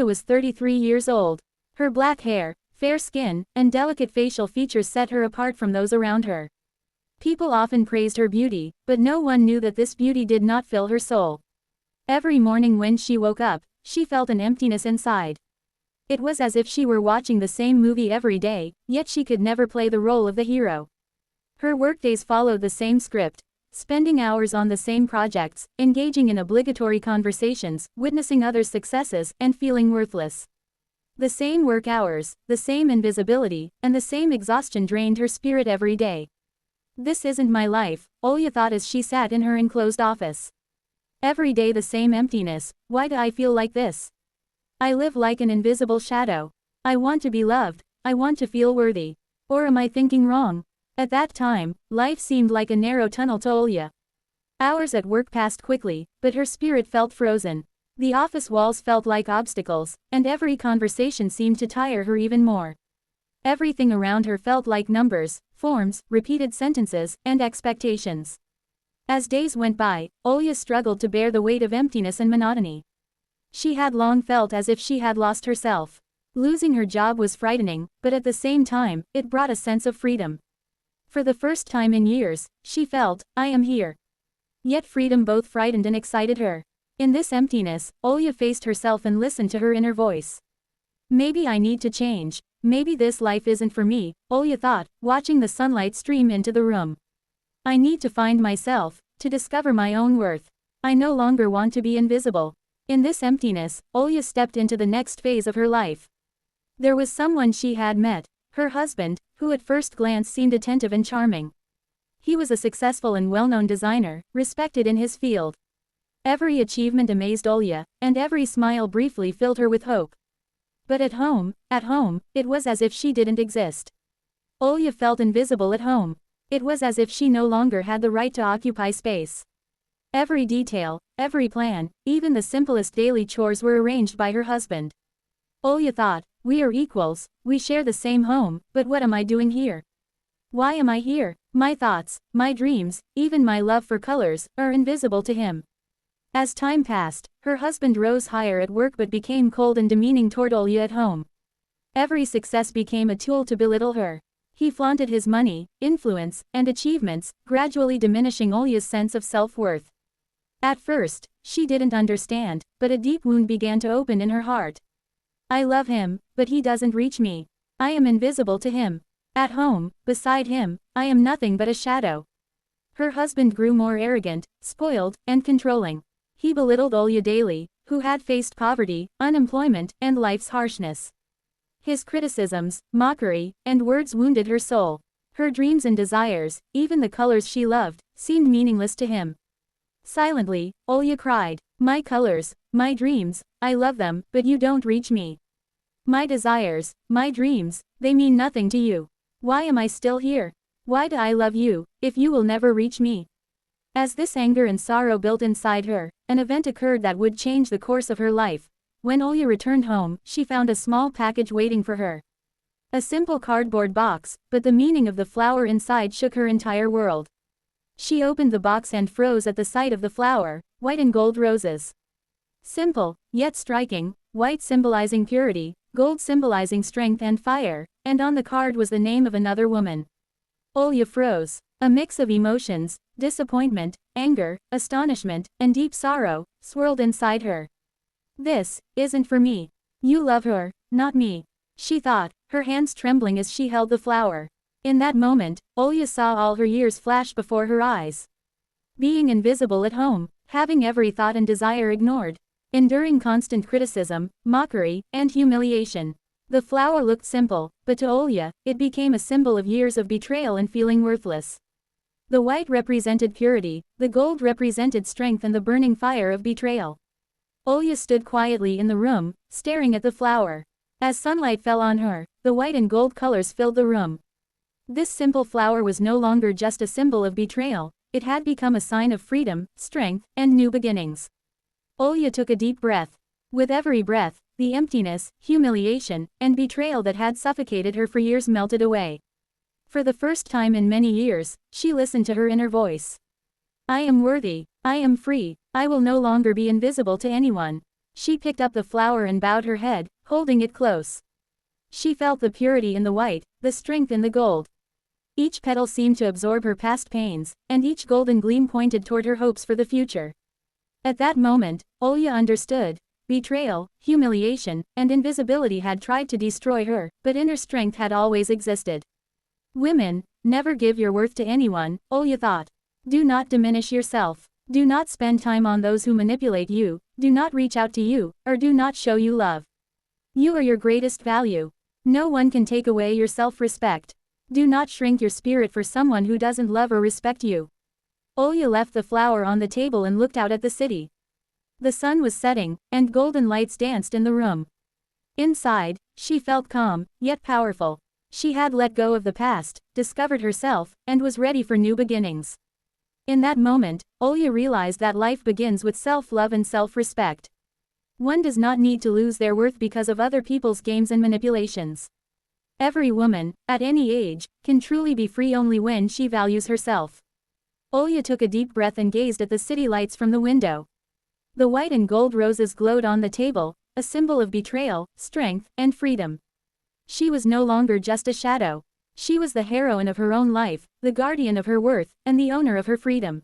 Olya was 33 years old. Her black hair, fair skin, and delicate facial features set her apart from those around her. People often praised her beauty, but no one knew that this beauty did not fill her soul. Every morning when she woke up, she felt an emptiness inside. It was as if she were watching the same movie every day, yet she could never play the role of the hero. Her workdays followed the same script, spending hours on the same projects, engaging in obligatory conversations, witnessing others' successes, and feeling worthless. The same work hours, the same invisibility, and the same exhaustion drained her spirit every day. This isn't my life, Olya thought as she sat in her enclosed office. Every day the same emptiness. Why do I feel like this? I live like an invisible shadow. I want to be loved, I want to feel worthy. Or am I thinking wrong? At that time, life seemed like a narrow tunnel to Olya. Hours at work passed quickly, but her spirit felt frozen. The office walls felt like obstacles, and every conversation seemed to tire her even more. Everything around her felt like numbers, forms, repeated sentences, and expectations. As days went by, Olya struggled to bear the weight of emptiness and monotony. She had long felt as if she had lost herself. Losing her job was frightening, but at the same time, it brought a sense of freedom. For the first time in years, she felt, I am here. Yet freedom both frightened and excited her. In this emptiness, Olya faced herself and listened to her inner voice. Maybe I need to change. Maybe this life isn't for me, Olya thought, watching the sunlight stream into the room. I need to find myself, to discover my own worth. I no longer want to be invisible. In this emptiness, Olya stepped into the next phase of her life. There was someone she had met, her husband, who at first glance seemed attentive and charming. He was a successful and well-known designer, respected in his field. Every achievement amazed Olya, and every smile briefly filled her with hope. But at home, it was as if she didn't exist. Olya felt invisible at home. It was as if she no longer had the right to occupy space. Every detail, every plan, even the simplest daily chores were arranged by her husband. Olya thought, we are equals, we share the same home, but what am I doing here? Why am I here? My thoughts, my dreams, even my love for colors, are invisible to him. As time passed, her husband rose higher at work but became cold and demeaning toward Olya at home. Every success became a tool to belittle her. He flaunted his money, influence, and achievements, gradually diminishing Olya's sense of self-worth. At first, she didn't understand, but a deep wound began to open in her heart. I love him, but he doesn't reach me. I am invisible to him. At home, beside him, I am nothing but a shadow. Her husband grew more arrogant, spoiled, and controlling. He belittled Olya daily, who had faced poverty, unemployment, and life's harshness. His criticisms, mockery, and words wounded her soul. Her dreams and desires, even the colors she loved, seemed meaningless to him. Silently, Olya cried, my colors, my dreams, I love them, but you don't reach me. My desires, my dreams, they mean nothing to you. Why am I still here? Why do I love you, if you will never reach me? As this anger and sorrow built inside her, an event occurred that would change the course of her life. When Olya returned home, she found a small package waiting for her. A simple cardboard box, but the meaning of the flower inside shook her entire world. She opened the box and froze at the sight of the flower, white and gold roses. Simple, yet striking, white symbolizing purity, gold symbolizing strength and fire, and on the card was the name of another woman. Olya froze. A mix of emotions, disappointment, anger, astonishment, and deep sorrow, swirled inside her. This isn't for me. You love her, not me, she thought, her hands trembling as she held the flower. In that moment, Olya saw all her years flash before her eyes. Being invisible at home, having every thought and desire ignored, enduring constant criticism, mockery, and humiliation. The flower looked simple, but to Olya, it became a symbol of years of betrayal and feeling worthless. The white represented purity, the gold represented strength and the burning fire of betrayal. Olya stood quietly in the room, staring at the flower. As sunlight fell on her, the white and gold colors filled the room. This simple flower was no longer just a symbol of betrayal, it had become a sign of freedom, strength, and new beginnings. Olya took a deep breath. With every breath, the emptiness, humiliation, and betrayal that had suffocated her for years melted away. For the first time in many years, she listened to her inner voice. I am worthy, I am free, I will no longer be invisible to anyone. She picked up the flower and bowed her head, holding it close. She felt the purity in the white, the strength in the gold. Each petal seemed to absorb her past pains, and each golden gleam pointed toward her hopes for the future. At that moment, Olya understood. Betrayal, humiliation, and invisibility had tried to destroy her, but inner strength had always existed. Women, never give your worth to anyone, Olya thought. Do not diminish yourself. Do not spend time on those who manipulate you, do not reach out to you, or do not show you love. You are your greatest value. No one can take away your self-respect. Do not shrink your spirit for someone who doesn't love or respect you. Olya left the flower on the table and looked out at the city. The sun was setting, and golden lights danced in the room. Inside, she felt calm, yet powerful. She had let go of the past, discovered herself, and was ready for new beginnings. In that moment, Olya realized that life begins with self-love and self-respect. One does not need to lose their worth because of other people's games and manipulations. Every woman, at any age, can truly be free only when she values herself. Olya took a deep breath and gazed at the city lights from the window. The white and gold roses glowed on the table, a symbol of betrayal, strength, and freedom. She was no longer just a shadow. She was the heroine of her own life, the guardian of her worth, and the owner of her freedom.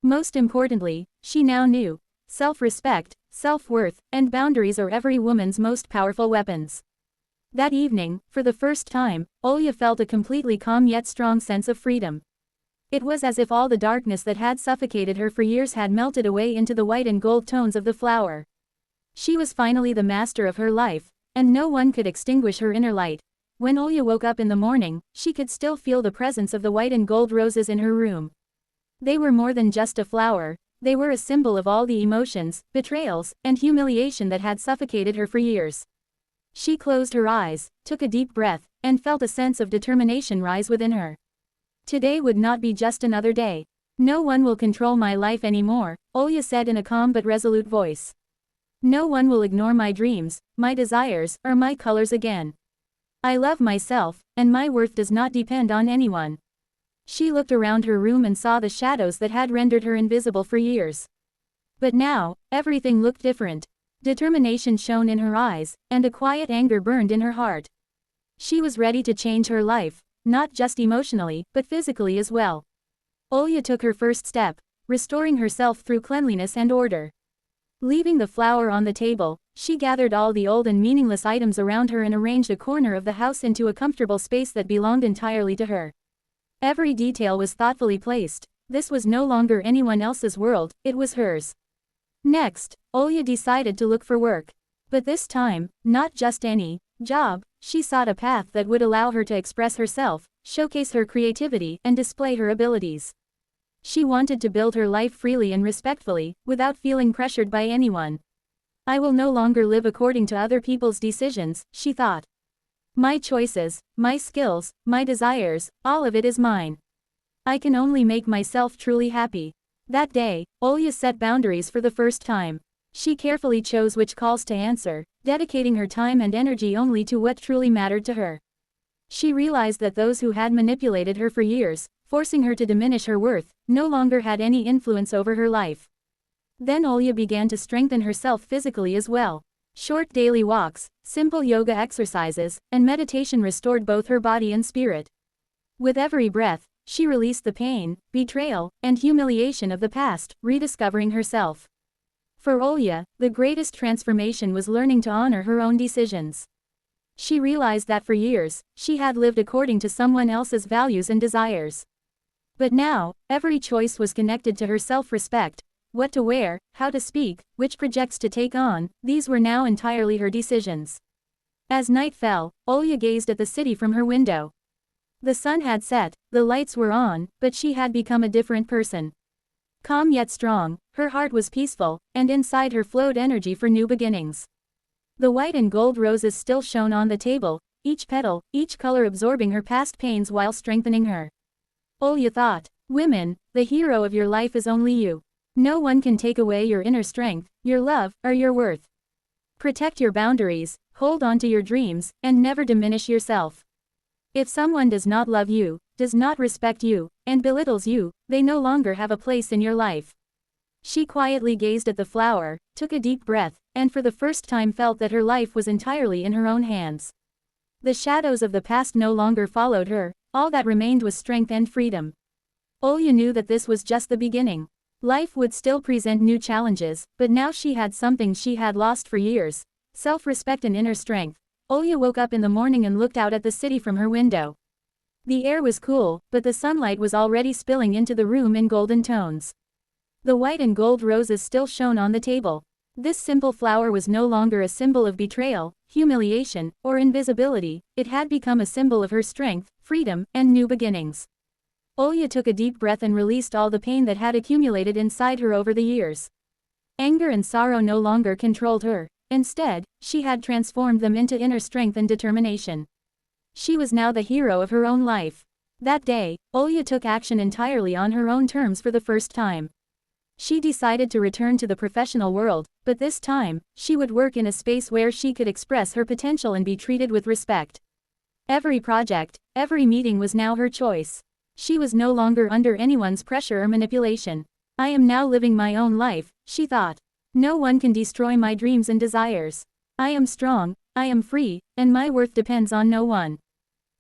Most importantly, she now knew, self-respect, self-worth, and boundaries are every woman's most powerful weapons. That evening, for the first time, Olya felt a completely calm yet strong sense of freedom. It was as if all the darkness that had suffocated her for years had melted away into the white and gold tones of the flower. She was finally the master of her life, and no one could extinguish her inner light. When Olya woke up in the morning, she could still feel the presence of the white and gold roses in her room. They were more than just a flower, they were a symbol of all the emotions, betrayals, and humiliation that had suffocated her for years. She closed her eyes, took a deep breath, and felt a sense of determination rise within her. Today would not be just another day. No one will control my life anymore, Olya said in a calm but resolute voice. No one will ignore my dreams, my desires, or my colors again. I love myself, and my worth does not depend on anyone. She looked around her room and saw the shadows that had rendered her invisible for years. But now, everything looked different. Determination shone in her eyes, and a quiet anger burned in her heart. She was ready to change her life, not just emotionally, but physically as well. Olya took her first step, restoring herself through cleanliness and order. Leaving the flower on the table, she gathered all the old and meaningless items around her and arranged a corner of the house into a comfortable space that belonged entirely to her. Every detail was thoughtfully placed. This was no longer anyone else's world, it was hers. Next, Olya decided to look for work. But this time, not just any job. She sought a path that would allow her to express herself, showcase her creativity, and display her abilities. She wanted to build her life freely and respectfully, without feeling pressured by anyone. I will no longer live according to other people's decisions, she thought. My choices, my skills, my desires, all of it is mine. I can only make myself truly happy. That day, Olya set boundaries for the first time. She carefully chose which calls to answer, dedicating her time and energy only to what truly mattered to her. She realized that those who had manipulated her for years, forcing her to diminish her worth, no longer had any influence over her life. Then Olya began to strengthen herself physically as well. Short daily walks, simple yoga exercises, and meditation restored both her body and spirit. With every breath, she released the pain, betrayal, and humiliation of the past, rediscovering herself. For Olya, the greatest transformation was learning to honor her own decisions. She realized that for years, she had lived according to someone else's values and desires. But now, every choice was connected to her self-respect. What to wear, how to speak, which projects to take on, these were now entirely her decisions. As night fell, Olya gazed at the city from her window. The sun had set, the lights were on, but she had become a different person. Calm yet strong, her heart was peaceful, and inside her flowed energy for new beginnings. The white and gold roses still shone on the table, each petal, each color absorbing her past pains while strengthening her. Olya thought, women, the hero of your life is only you. No one can take away your inner strength, your love, or your worth. Protect your boundaries, hold on to your dreams, and never diminish yourself. If someone does not love you, does not respect you, and belittles you, they no longer have a place in your life. She quietly gazed at the flower, took a deep breath, and for the first time felt that her life was entirely in her own hands. The shadows of the past no longer followed her, all that remained was strength and freedom. Olya knew that this was just the beginning. Life would still present new challenges, but now she had something she had lost for years: self-respect and inner strength. Olya woke up in the morning and looked out at the city from her window. The air was cool, but the sunlight was already spilling into the room in golden tones. The white and gold roses still shone on the table. This simple flower was no longer a symbol of betrayal, humiliation, or invisibility. It had become a symbol of her strength, freedom, and new beginnings. Olya took a deep breath and released all the pain that had accumulated inside her over the years. Anger and sorrow no longer controlled her. Instead, she had transformed them into inner strength and determination. She was now the hero of her own life. That day, Olya took action entirely on her own terms for the first time. She decided to return to the professional world, but this time, she would work in a space where she could express her potential and be treated with respect. Every project, every meeting was now her choice. She was no longer under anyone's pressure or manipulation. I am now living my own life, she thought. No one can destroy my dreams and desires. I am strong, I am free, and my worth depends on no one.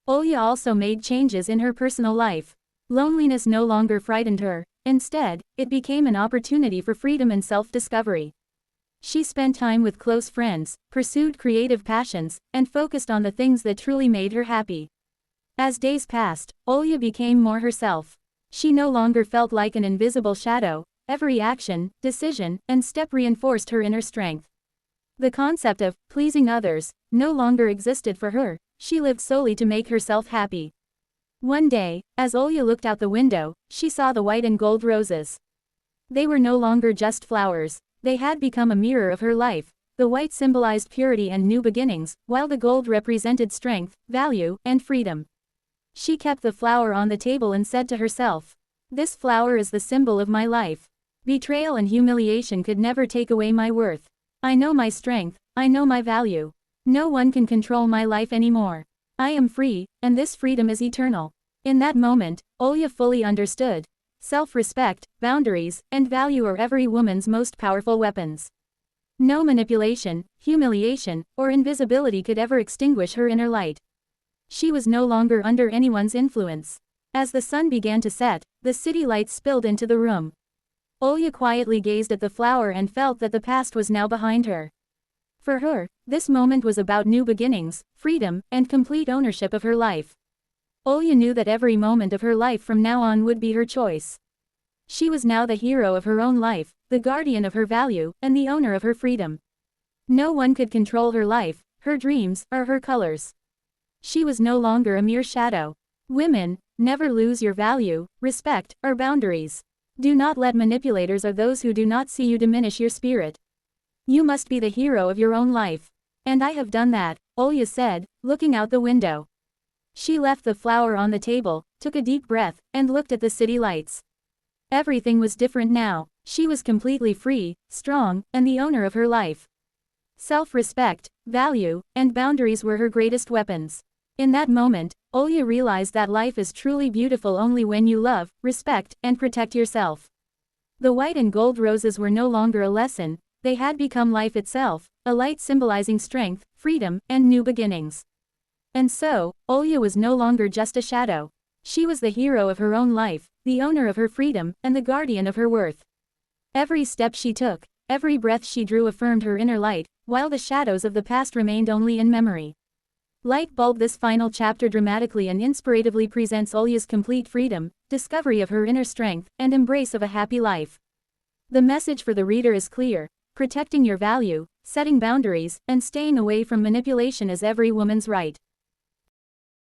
Olya also made changes in her personal life. Loneliness no longer frightened her. Instead, it became an opportunity for freedom and self-discovery. She spent time with close friends, pursued creative passions, and focused on the things that truly made her happy. As days passed, Olya became more herself. She no longer felt like an invisible shadow. Every action, decision, and step reinforced her inner strength. The concept of pleasing others no longer existed for her. She lived solely to make herself happy. One day, as Olya looked out the window, she saw the white and gold roses. They were no longer just flowers. They had become a mirror of her life. The white symbolized purity and new beginnings, while the gold represented strength, value, and freedom. She kept the flower on the table and said to herself, "This flower is the symbol of my life. Betrayal and humiliation could never take away my worth. I know my strength, I know my value. No one can control my life anymore. I am free, and this freedom is eternal." In that moment, Olya fully understood. Self-respect, boundaries, and value are every woman's most powerful weapons. No manipulation, humiliation, or invisibility could ever extinguish her inner light. She was no longer under anyone's influence. As the sun began to set, the city lights spilled into the room. Olya quietly gazed at the flower and felt that the past was now behind her. For her, this moment was about new beginnings, freedom, and complete ownership of her life. Olya knew that every moment of her life from now on would be her choice. She was now the hero of her own life, the guardian of her value, and the owner of her freedom. No one could control her life, her dreams, or her colors. She was no longer a mere shadow. Women, never lose your value, respect, or boundaries. Do not let manipulators or those who do not see you diminish your spirit. You must be the hero of your own life. And I have done that, Olya said, looking out the window. She left the flower on the table, took a deep breath, and looked at the city lights. Everything was different now. She was completely free, strong, and the owner of her life. Self-respect, value, and boundaries were her greatest weapons. In that moment, Olya realized that life is truly beautiful only when you love, respect, and protect yourself. The white and gold roses were no longer a lesson, they had become life itself, a light symbolizing strength, freedom, and new beginnings. And so, Olya was no longer just a shadow. She was the hero of her own life, the owner of her freedom, and the guardian of her worth. Every step she took, every breath she drew affirmed her inner light, while the shadows of the past remained only in memory. Light bulb. This final chapter dramatically and inspiratively presents Olya's complete freedom, discovery of her inner strength, and embrace of a happy life. The message for the reader is clear: protecting your value, setting boundaries, and staying away from manipulation is every woman's right.